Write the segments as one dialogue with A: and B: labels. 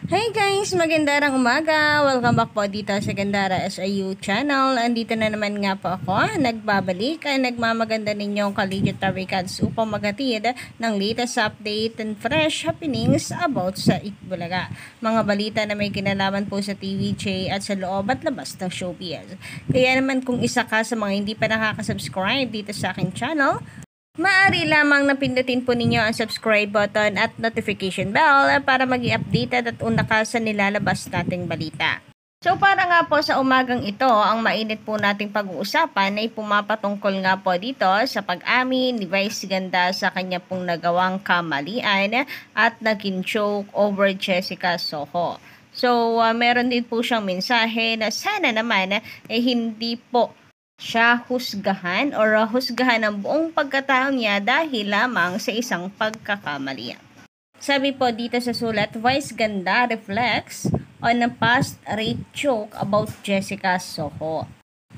A: Hey guys! Magandang umaga! Welcome back po dito sa Gandara SIU channel. Andito na naman nga po ako. Nagbabalik ay nagmamaganda ninyong Collegiate Taricats upang maghatid ng latest update and fresh happenings about sa Itbulaga. Mga balita na may kinalaman po sa TVJ at sa loob at labas ng showbiz. Kaya naman kung isa ka sa mga hindi pa nakaka-subscribe dito sa aking channel, maaari lamang na pindutin po ninyo ang subscribe button at notification bell para maging updated at una ka sa nilalabas nating balita. So para nga po sa umagang ito, ang mainit po nating pag-uusapan ay pumapatungkol nga po dito sa pag-amin ni Vice Ganda sa kanya pong nagawang kamalian at naging joke over Jessica Soho. So meron din po siyang mensahe na sana naman hindi po siya husgahan o husgahan ang buong pagkatao niya dahil lamang sa isang pagkakamali. Sabi po dito sa sulat, Vice Ganda reflects on a past rape joke about Jessica Soho.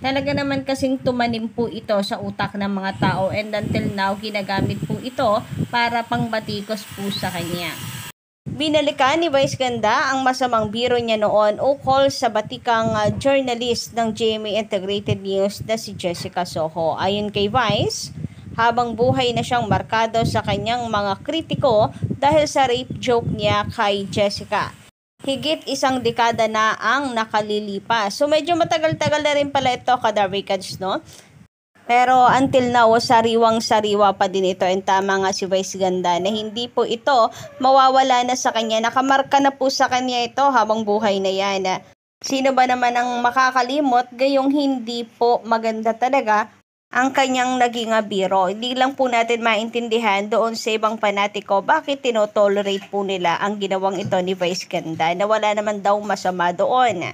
A: Talaga naman kasing tumanim po ito sa utak ng mga tao and until now ginagamit po ito para pangbatikos po sa kanya. Binalikan ni Vice Ganda ang masamang biro niya noon ukol sa batikang journalist ng GMA Integrated News na si Jessica Soho. Ayon kay Vice, habang buhay na siyang markado sa kanyang mga kritiko dahil sa rape joke niya kay Jessica. Higit isang dekada na ang nakalilipas. So medyo matagal-tagal na rin pala ito, kadarikads, no? Pero until now, sariwang-sariwa pa din ito. And tama nga si Vice Ganda na hindi po ito mawawala na sa kanya. Nakamarka na po sa kanya ito habang buhay na yan. Sino ba naman ang makakalimot gayong hindi po maganda talaga ang kanyang naging biro. Hindi lang po natin maintindihan doon sa ibang panatiko bakit tinotolerate po nila ang ginawang ito ni Vice Ganda na wala naman daw masama doon.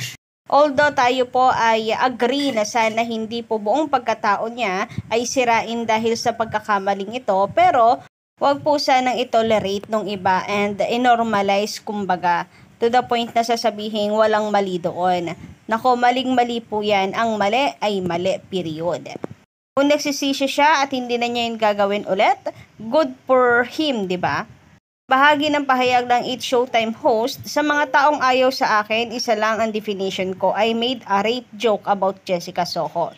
A: Although tayo po ay agree na sana hindi po buong pagkatao niya ay sirain dahil sa pagkakamaling ito, pero wag po sanang itolerate ng iba and inormalize kumbaga to the point na sasabihin walang mali doon. Nako, maling-mali po yan. Ang mali ay mali, period. Kung nagsisisi siya at hindi na niya yung gagawin ulit, good for him, di ba? Bahagi ng pahayag ng It's Showtime host, sa mga taong ayaw sa akin, isa lang ang definition ko. I made a rape joke about Jessica Soho.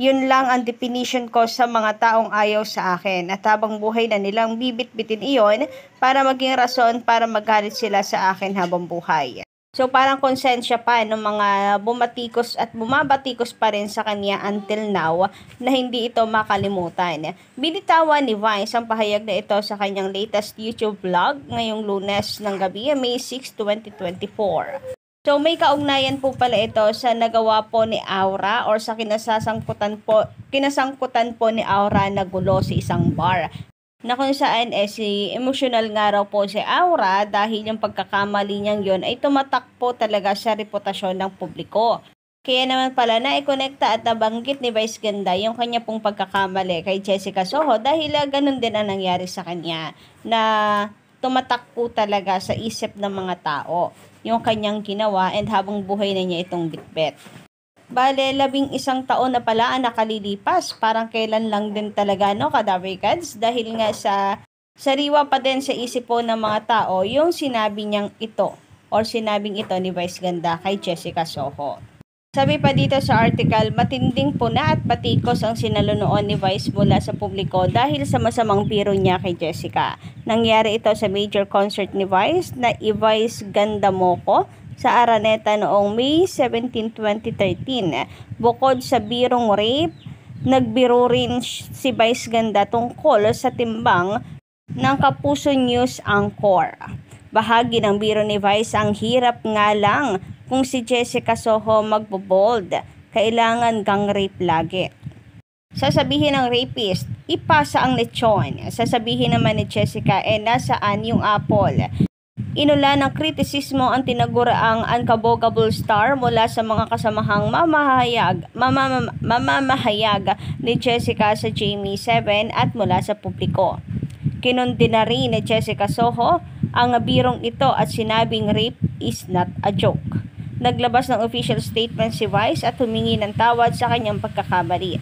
A: Yun lang ang definition ko sa mga taong ayaw sa akin. At habang buhay na nilang bibit-bitin iyon para maging rason para magalit sila sa akin habang buhay. So parang konsensya pa ng mga bumatikos at bumabatikos pa rin sa kanya until now na hindi ito makalimutan. Binitawan ni Vice ang pahayag na ito sa kanyang latest YouTube vlog ngayong Lunes ng gabi, May 6, 2024. So may kaugnayan po pala ito sa nagawa po ni Aura or sa kinasangkutan po ni Aura na gulo sa isang bar. Na kung saan si emotional nga raw po si Aura dahil yung pagkakamali niyang yun ay tumatak po talaga sa reputasyon ng publiko. Kaya naman pala na-ikonekta at nabanggit ni Vice Ganda yung kanya pong pagkakamali kay Jessica Soho dahil ganun din ang nangyari sa kanya na tumatak po talaga sa isip ng mga tao yung kanyang ginawa and habang buhay na niya itong bitbit. Bale, 11 taon na pala ang nakalilipas. Parang kailan lang din talaga, no, kadarikads? Dahil nga sa sariwa pa din sa isip po ng mga tao yung sinabi niyang ito or sinabing ito ni Vice Ganda kay Jessica Soho. Sabi pa dito sa article, matinding puna at batikos ang sinalunoon ni Vice mula sa publiko dahil sa masamang biro niya kay Jessica. Nangyari ito sa major concert ni Vice na I-Vice Ganda Moko sa Araneta noong May 17, 2013. Bukod sa birong rape, nagbiro rin si Vice Ganda tungkol sa timbang ng Kapuso News Anchor. Bahagi ng biro ni Vice, ang hirap nga lang kung si Jessica Soho magbo-bold. Kailangan gang rape lagi. Sasabihin ng rapist, ipasa ang lechon. Sasabihin naman ni Jessica, nasaan yung apple? Inula ng kritisismo ang tinaguraang unkabogable star mula sa mga kasamahang mamamahayag ni Jessica sa GMA7 at mula sa publiko. Kinundina rin ni Jessica Soho ang birong ito at sinabing rape is not a joke. Naglabas ng official statement si Vice at humingi ng tawad sa kanyang pagkakamali.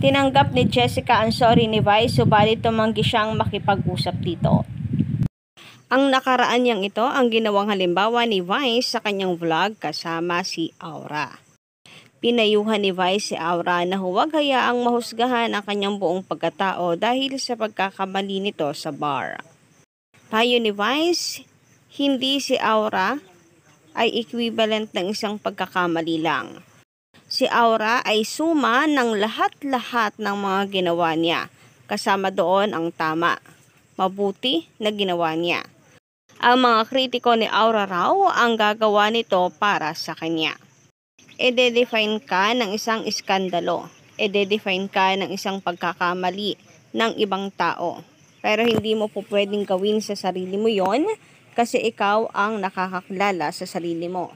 A: Tinanggap ni Jessica ang sorry ni Vice, subalit tumanggi siyang makipag-usap dito. Ang nakaraan niyang ito ang ginawang halimbawa ni Vice sa kanyang vlog kasama si Aura. Pinayuhan ni Vice si Aura na huwag hayaang mahusgahan ang kanyang buong pagkatao dahil sa pagkakamali nito sa bar. Payo ni Vice, hindi si Aura ay equivalent ng isang pagkakamali lang. Si Aura ay suma ng lahat-lahat ng mga ginawa niya. Kasama doon ang tama, mabuti na ginawa niya. Ang mga kritiko ni Aura raw ang gagawa nito para sa kanya. Ide-define ka ng isang iskandalo. Ide-define ka ng isang pagkakamali ng ibang tao. Pero hindi mo po pwedeng gawin sa sarili mo yon kasi ikaw ang nakakakilala sa sarili mo.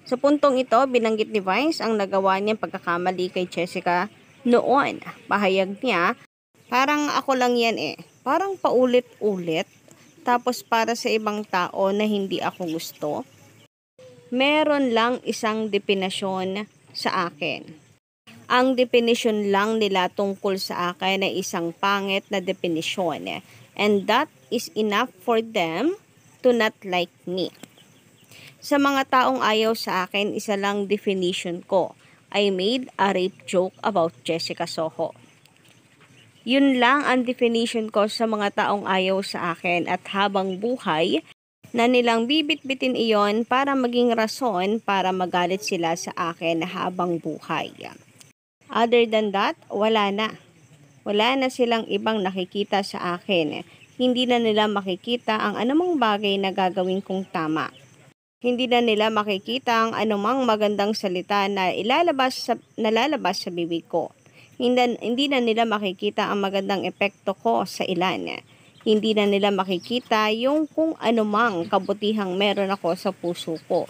A: Sa puntong ito, binanggit ni Vice ang nagawa niyang pagkakamali kay Jessica noon. Pahayag niya, parang ako lang yan Parang paulit-ulit. Tapos para sa ibang tao na hindi ako gusto, meron lang isang definasyon sa akin. Ang definisyon lang nila tungkol sa akin ay isang pangit na definisyon. And that is enough for them to not like me. Sa mga taong ayaw sa akin, isa lang definition ko. I made a rape joke about Jessica Soho. Yun lang ang definition ko sa mga taong ayaw sa akin at habang buhay na nilang bibit-bitin iyon para maging rason para magalit sila sa akin habang buhay. Other than that, wala na. Wala na silang ibang nakikita sa akin. Hindi na nila makikita ang anumang bagay na gagawin kong tama. Hindi na nila makikita ang anumang magandang salita na nalalabas sa bibig ko. Hindi na nila makikita ang magandang epekto ko sa ilan. Hindi na nila makikita yung kung anumang kabutihang meron ako sa puso ko.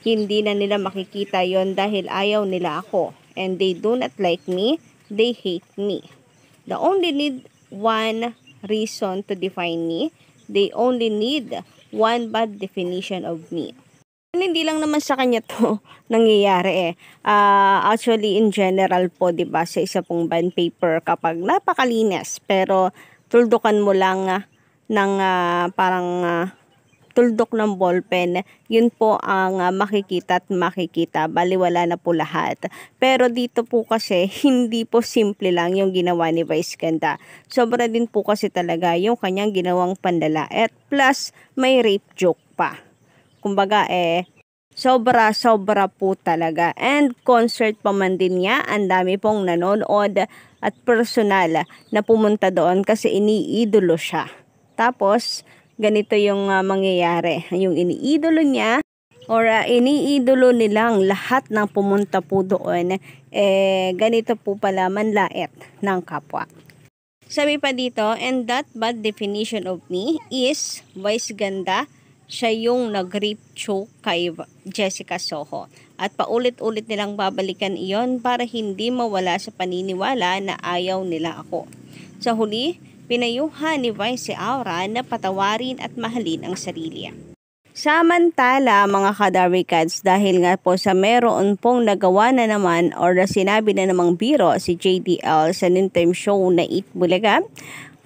A: Hindi na nila makikita yon dahil ayaw nila ako. And they do not like me, they hate me. They only need one reason to define me. They only need one bad definition of me. Hindi lang naman sa kanya to nangyayari actually in general po, 'di ba, sa isa pong bond paper kapag napakalinis pero tuldukan mo lang ng parang tuldok ng ballpen, yun po ang makikita at makikita, baliwala na po lahat. Pero dito po kasi hindi po simple lang yung ginawa ni Vice Ganda. Sobra din po kasi talaga yung kanyang ginawang pandalait plus may rape joke pa. Kumbaga sobra po talaga. And concert pa man din niya, ang dami pong nanonood at personal na pumunta doon kasi iniidolo siya. Tapos, ganito yung mangyayari. Yung iniidolo niya or iniidolo nilang lahat ng pumunta po doon, ganito po pala manlait ng kapwa. Sabi pa dito, and that bad definition of me is Vice Ganda. Siya yung nag-rape joke kay Jessica Soho. At paulit-ulit nilang babalikan iyon para hindi mawala sa paniniwala na ayaw nila ako. Sa huli, pinayuhan ni Vice si Aura na patawarin at mahalin ang sarili. Samantala, mga kadarikads, dahil nga po sa meron pong nagawa na naman or sinabi na namang biro si JDL sa noontime show na Eat Bulaga,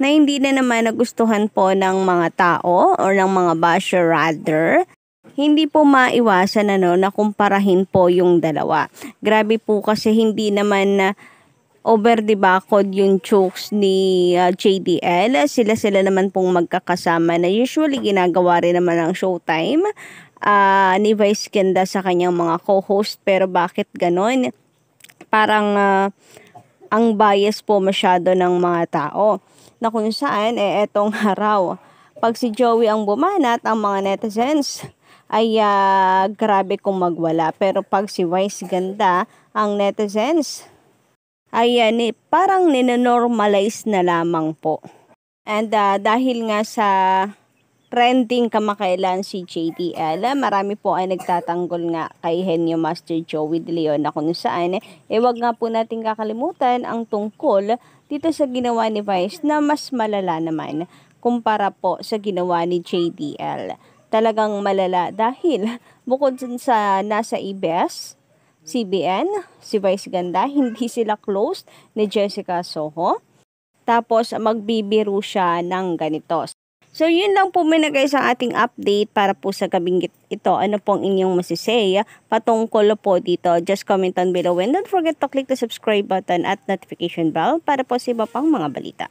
A: na hindi na naman nagustuhan po ng mga tao or ng mga basher rather, hindi po maiwasan na kumparahin po yung dalawa. Grabe po kasi hindi naman over the bakod yung jokes ni JDL. Sila naman pong magkakasama na usually ginagawa rin naman ng Showtime ni Vice Ganda sa kanyang mga co-host. Pero bakit ganon? Parang ang bias po masyado ng mga tao. Na kung saan, etong araw, pag si Joey ang bumanat, ang mga netizens ay grabe kung magwala. Pero pag si Vice Ganda, ang netizens ay parang ninanormalize na lamang po. And dahil nga sa trending kamakailan si JDL, marami po ay nagtatanggol nga kay Henyo Master Joey De Leon na kung saan, wag nga po natin kakalimutan ang tungkol dito sa ginawa ni Vice na mas malala naman kumpara po sa ginawa ni JDL. Talagang malala dahil bukod sa nasa EBS, CBN, si Vice Ganda, hindi sila close ni Jessica Soho. Tapos magbibiro siya ng ganito. So, yun lang po muna guys ang ating update para po sa gabing ito. Ano pong inyong masisay patungkol po dito? Just comment on below and don't forget to click the subscribe button at notification bell para po sa iba pang mga balita.